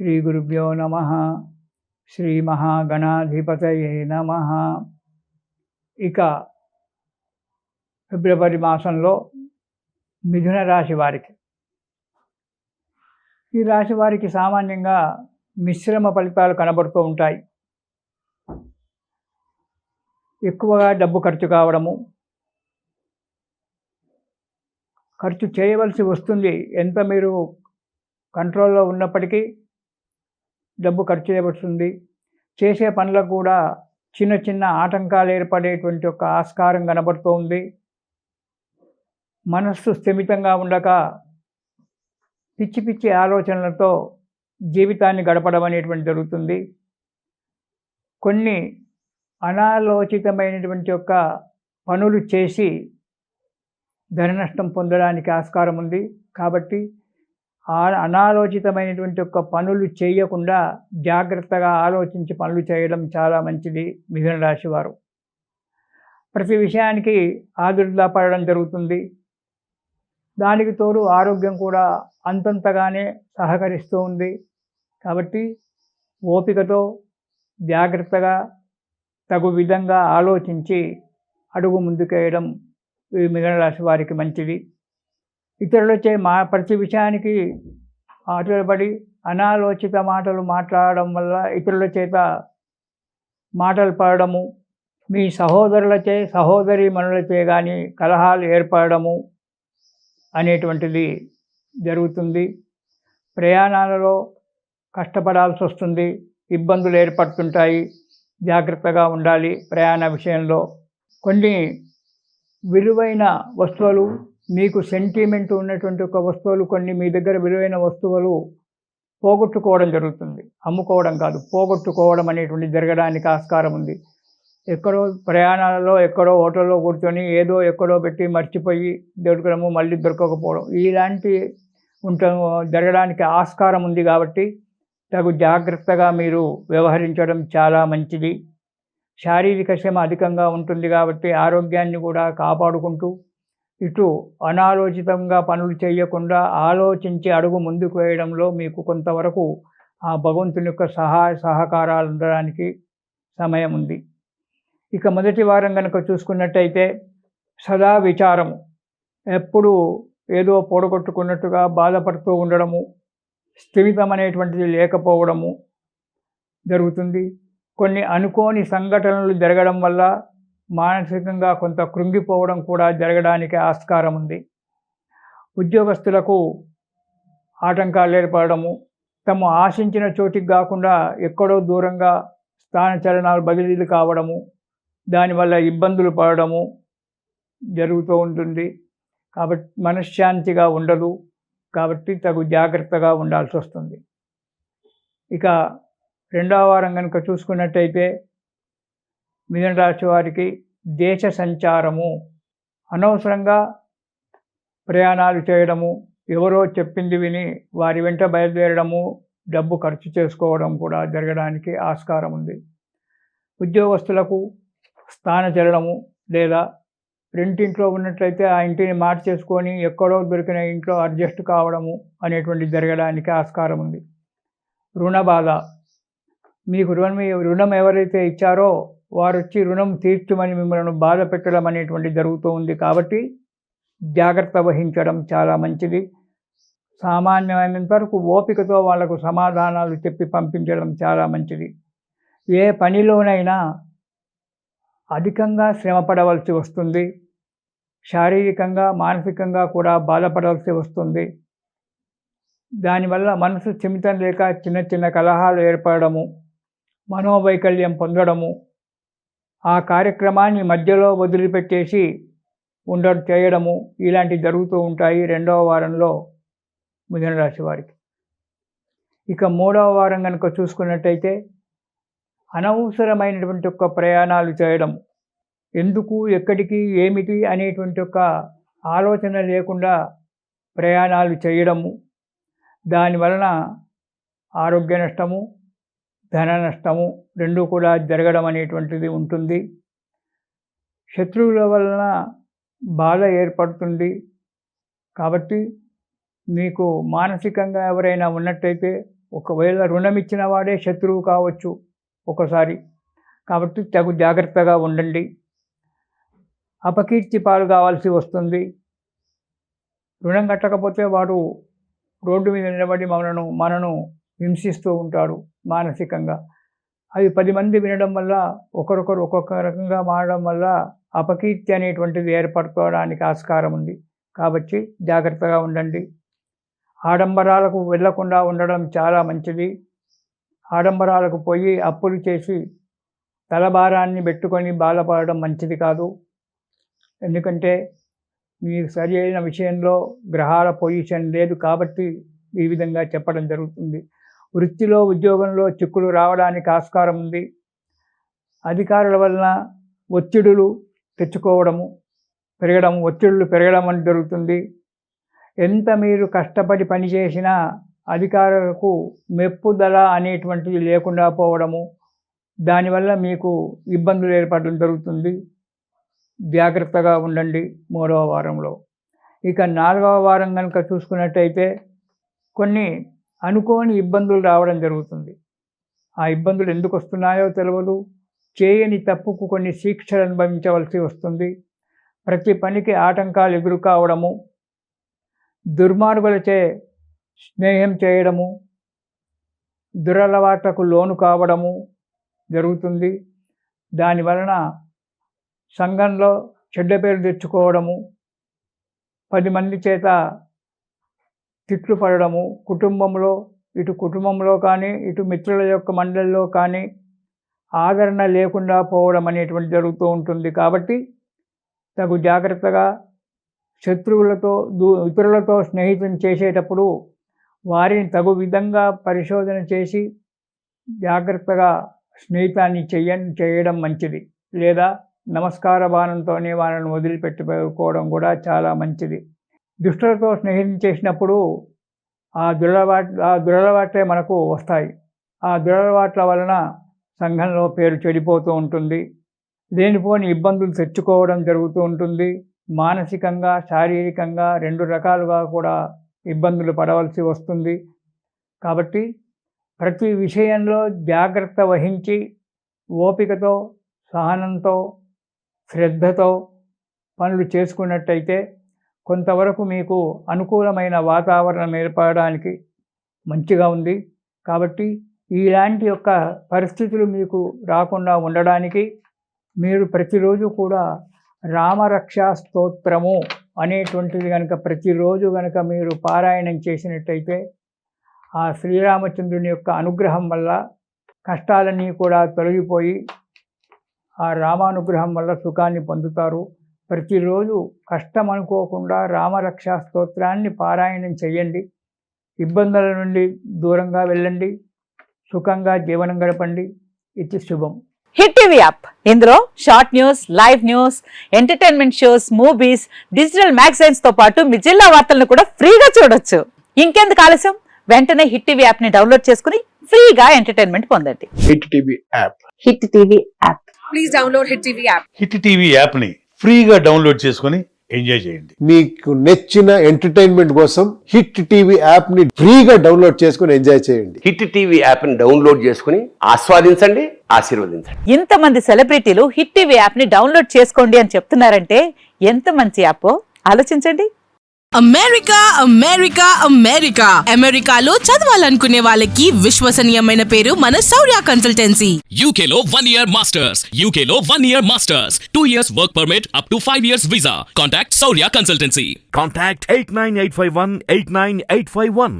శ్రీ గురుభ్యో నమః. శ్రీ మహాగణాధిపతయే నమః. ఇక ఫిబ్రవరి మాసంలో మిథున రాశి వారికి, ఈ రాశి వారికి సామాన్యంగా మిశ్రమ ఫలితాలు కనబడుతూ ఉంటాయి. ఎక్కువగా డబ్బు ఖర్చు కావడము, ఖర్చు చేయవలసి వస్తుంది. ఎంత మీరు కంట్రోల్లో ఉన్నప్పటికీ డబ్బు ఖర్చు చేయవలసింది. చేసే పనులకు కూడా చిన్న చిన్న ఆటంకాలు ఏర్పడేటువంటి ఒక ఆస్కారం కనబడుతూ ఉంది. మనస్సు స్థిమితంగా ఉండక పిచ్చి పిచ్చి ఆలోచనలతో జీవితాన్ని గడపడం అనేటువంటి జరుగుతుంది. కొన్ని అనాలోచితమైనటువంటి యొక్క పనులు చేసి ధన నష్టం పొందడానికి ఆస్కారం ఉంది. కాబట్టి అనాలోచితమైనటువంటి యొక్క పనులు చేయకుండా జాగ్రత్తగా ఆలోచించి పనులు చేయడం చాలా మంచిది. మిథున రాశి వారు ప్రతి విషయానికి ఆదుర్దా పడడం జరుగుతుంది. దానికి తోడు ఆరోగ్యం కూడా అంతంతగానే సహకరిస్తూ ఉంది. కాబట్టి ఓపికతో జాగ్రత్తగా తగు విధంగా ఆలోచించి అడుగు ముందుకేయడం ఈ మిథున రాశి వారికి మంచిది. ఇతరులచే ప్రతి విషయానికి ఆటలపడి అనాలోచిత మాటలు మాట్లాడడం వల్ల ఇతరుల చేత మాటలు పడడము, మీ సహోదరులచే సహోదరీమణులచే కానీ కలహాలు ఏర్పడము అనేటువంటిది జరుగుతుంది. ప్రయాణాలలో కష్టపడాల్సి వస్తుంది. ఇబ్బందులు ఏర్పడుతుంటాయి. జాగ్రత్తగా ఉండాలి. ప్రయాణ విషయంలో కొన్ని విలువైన వస్తువులు, మీకు సెంటిమెంట్ ఉన్నటువంటి ఒక వస్తువులు, కొన్ని మీ దగ్గర విలువైన వస్తువులు పోగొట్టుకోవడం జరుగుతుంది. అమ్ముకోవడం కాదు, పోగొట్టుకోవడం అనేటువంటి జరగడానికి ఆస్కారం ఉంది. ఎక్కడో ప్రయాణాలలో ఎక్కడో హోటల్లో కూర్చొని ఏదో ఎక్కడో పెట్టి మర్చిపోయి దొరకడము, మళ్ళీ దొరకకపోవడం, ఇలాంటి జరగడానికి ఆస్కారం ఉంది. కాబట్టి తగు జాగ్రత్తగా మీరు వ్యవహరించడం చాలా మంచిది. శారీరక శ్రమ అధికంగా ఉంటుంది. కాబట్టి ఆరోగ్యాన్ని కూడా కాపాడుకుంటూ ఇటు అనాలోచితంగా పనులు చేయకుండా ఆలోచించి అడుగు ముందుకు వేయడంలో మీకు కొంతవరకు ఆ భగవంతుని యొక్క సహాయ సహకారాలు ఉండడానికి సమయం ఉంది. ఇక మొదటి వారం కనుక చూసుకున్నట్టయితే సదా విచారము, ఎప్పుడు ఏదో పొడగొట్టుకున్నట్టుగా బాధపడుతూ ఉండడము, స్థిమితం అనేటువంటిది లేకపోవడము జరుగుతుంది. కొన్ని అనుకోని సంఘటనలు జరగడం వల్ల మానసికంగా కొంత కృంగిపోవడం కూడా జరగడానికి ఆస్కారం ఉంది. ఉద్యోగస్తులకు ఆటంకాలు ఏర్పడము, తమ ఆశించిన చోటికి కాకుండా ఎక్కడో దూరంగా స్థానచలనాలు బదిలీలు కావడము, దానివల్ల ఇబ్బందులు పడడము జరుగుతూ ఉంటుంది. కాబట్టి మనశ్శాంతిగా ఉండదు. కాబట్టి తగు జాగ్రత్తగా ఉండాల్సి వస్తుంది. ఇక రెండవ వారం కనుక చూసుకున్నట్టయితే మిథున రాశి వారికి దేశ సంచారము, అనవసరంగా ప్రయాణాలు చేయడము, ఎవరో చెప్పింది విని వారి వెంట బయలుదేరడము, డబ్బు ఖర్చు చేసుకోవడం కూడా జరగడానికి ఆస్కారం ఉంది. ఉద్యోగస్తులకు స్థానచలనము లేదా రెంటింట్లో ఉన్నట్లయితే ఆ ఇంటిని మార్చేసుకొని ఎక్కడో దొరికిన ఇంట్లో అడ్జస్ట్ కావడము అనేటువంటి జరగడానికి ఆస్కారం ఉంది. రుణ బాధ, మీకు రుణం ఎవరైతే ఇచ్చారో వారు వచ్చి రుణం తీర్చమని మిమ్మల్ని బాధ పెట్టడం అనేటువంటి జరుగుతూ ఉంది. కాబట్టి జాగ్రత్త వహించడం చాలా మంచిది. సామాన్యమైనంత వరకు ఓపికతో వాళ్లకు సమాధానాలు చెప్పి పంపించడం చాలా మంచిది. ఏ పనిలోనైనా అధికంగా శ్రమ పడవలసి వస్తుంది. శారీరకంగా మానసికంగా కూడా బాధపడవలసి వస్తుంది. దానివల్ల మనసు స్థిమితం లేక చిన్న చిన్న కలహాలు ఏర్పడము, మనోవైకల్యం పొందడము, ఆ కార్యక్రమాన్ని మధ్యలో వదిలిపెట్టేసి చేయడము, ఇలాంటివి జరుగుతూ ఉంటాయి రెండవ వారంలో మిథున రాశి వారికి. ఇక మూడవ వారం కనుక చూసుకున్నట్టయితే అనవసరమైనటువంటి ఒక ప్రయాణాలు చేయడం, ఎందుకు ఎక్కడికి ఏమిటి అనేటువంటి ఒక ఆలోచన లేకుండా ప్రయాణాలు చేయడము, దానివలన ఆరోగ్య నష్టము, ధన నష్టము రెండూ కూడా జరగడం అనేటువంటిది ఉంటుంది. శత్రువుల వలన బాధ ఏర్పడుతుంది. కాబట్టి మీకు మానసికంగా ఎవరైనా ఉన్నట్టయితే ఒకవేళ రుణం ఇచ్చిన వాడే శత్రువు కావచ్చు ఒకసారి. కాబట్టి తగు జాగ్రత్తగా ఉండండి. అపకీర్తి పాలు కావాల్సి వస్తుంది. రుణం కట్టకపోతే వాడు రోడ్డు మీద నిలబడి మనను హింసిస్తూ ఉంటాడు మానసికంగా. అవి 10 మంది వినడం వల్ల ఒకరొకరు ఒక్కొక్క రకంగా మారడం వల్ల అపకీర్తి అనేటువంటిది ఏర్పడుకోవడానికి ఆస్కారం ఉంది. కాబట్టి జాగ్రత్తగా ఉండండి. ఆడంబరాలకు వెళ్ళకుండా ఉండడం చాలా మంచిది. ఆడంబరాలకు పోయి అప్పులు చేసి తలభారాన్ని పెట్టుకొని బాధపడడం మంచిది కాదు. ఎందుకంటే మీరు సరి అయిన విషయంలో గ్రహాల పొజిషన్ లేదు కాబట్టి ఈ విధంగా చెప్పడం జరుగుతుంది. వృత్తిలో ఉద్యోగంలో చిక్కులు రావడానికి ఆస్కారం ఉంది. అధికారుల వలన ఒత్తిడులు పెరగడం అని జరుగుతుంది. ఎంత మీరు కష్టపడి పనిచేసినా అధికారులకు మెప్పుదల అనేటువంటిది లేకుండా పోవడము, దానివల్ల మీకు ఇబ్బందులు ఏర్పడడం జరుగుతుంది. జాగ్రత్తగా ఉండండి 3వ వారంలో. ఇక 4వ వారం కనుక చూసుకున్నట్టయితే కొన్ని అనుకోని ఇబ్బందులు రావడం జరుగుతుంది. ఆ ఇబ్బందులు ఎందుకు వస్తున్నాయో తెలియదు. చేయని తప్పుకు కొన్ని శిక్షలు అనుభవించవలసి వస్తుంది. ప్రతి పనికి ఆటంకాలు ఎదురు కావడము, దుర్మార్గులచే స్నేహం చేయడము, దురలవాట్లకు లోను కావడము జరుగుతుంది. దానివలన సంఘంలో చెడ్డ పేరు తెచ్చుకోవడము, 10 మంది చేత తిట్లు పడడము, కుటుంబంలో కానీ ఇటు మిత్రుల యొక్క మండలిలో కానీ ఆదరణ లేకుండా పోవడం అనేటువంటి జరుగుతూ ఉంటుంది. కాబట్టి తగు జాగ్రత్తగా ఇతరులతో స్నేహితం చేసేటప్పుడు వారిని తగు విధంగా పరిశోధన చేసి జాగ్రత్తగా స్నేహితాన్ని చేయడం మంచిది. లేదా నమస్కార బాణంతోనే వాళ్ళని వదిలిపెట్టుకోవడం కూడా చాలా మంచిది. దుష్టులతో స్నేహితం చేసినప్పుడు ఆ దురలవాట్లే మనకు వస్తాయి. ఆ దురలవాట్ల వలన సంఘంలో పేరు చెడిపోతూ ఉంటుంది. లేనిపోని ఇబ్బందులు తెచ్చుకోవడం జరుగుతూ ఉంటుంది. మానసికంగా శారీరకంగా 2 రకాలుగా కూడా ఇబ్బందులు పడవలసి వస్తుంది. కాబట్టి ప్రతి విషయంలో జాగ్రత్త వహించి ఓపికతో, సహనంతో, శ్రద్ధతో పనులు చేసుకున్నట్టయితే కొంతవరకు మీకు అనుకూలమైన వాతావరణం ఏర్పడడానికి మంచిగా ఉంది. కాబట్టి ఇలాంటి యొక్క పరిస్థితులు మీకు రాకుండా ఉండడానికి మీరు ప్రతిరోజు కూడా రామరక్షా స్తోత్రము అనేటువంటిది ప్రతిరోజు మీరు పారాయణం చేసినట్టయితే ఆ శ్రీరామచంద్రుని యొక్క అనుగ్రహం వల్ల కష్టాలన్నీ కూడా తొలగిపోయి ఆ రామానుగ్రహం వల్ల సుఖాన్ని పొందుతారు. ప్రతిరోజు కష్టం అనుకోకుండా రామరక్షా స్తోత్రాన్ని పారాయణం చేయండి. ఇబ్బందుల నుండి దూరంగా వెళ్ళండి. సుఖంగా జీవనం గడపండి. ఇది శుభం. హిట్ టీవీ యాప్, ఇందులో short news, live news, entertainment shows, movies, digital magazines తో పాటు మీ జిల్లా వార్తలను కూడా ఫ్రీగా చూడొచ్చు. ఇంకెందుకు ఆలస్యం, వెంటనే హిట్ టీవీ యాప్ ని డౌన్లోడ్ చేసుకుని ఫ్రీగా ఎంటర్టైన్మెంట్ పొందండి. Hit TV app. Hit TV app. Please download hit TV app. Hit TV app ని ఫ్రీగా డౌన్లోడ్ చేసుకుని ఎంజాయ్ చేయండి. మీకు నచ్చిన ఎంటర్టైన్మెంట్ కోసం హిట్ టీవీ యాప్ ని ఫ్రీగా డౌన్లోడ్ చేసుకుని ఎంజాయ్ చేయండి. హిట్ టీవీ యాప్ ని డౌన్లోడ్ చేసుకుని ఆస్వాదించండి, ఆశీర్వదించండి. ఇంతమంది సెలబ్రిటీలు హిట్ టీవీ యాప్ ని డౌన్లోడ్ చేసుకోండి అని చెప్తున్నారంటే ఎంత మంచి యాప్ ఆలోచించండి. అమెరికా అమెరికాలో చదవాలనుకునే వాళ్ళకి విశ్వసనీయమైన పేరు మన శౌర్య కన్సల్టెన్సీ. UK లో 1 year masters, UK లో 1 year masters, 2 years work permit up to 5 years visa. Contact Saurya Consultancy. Contact 89851 89851.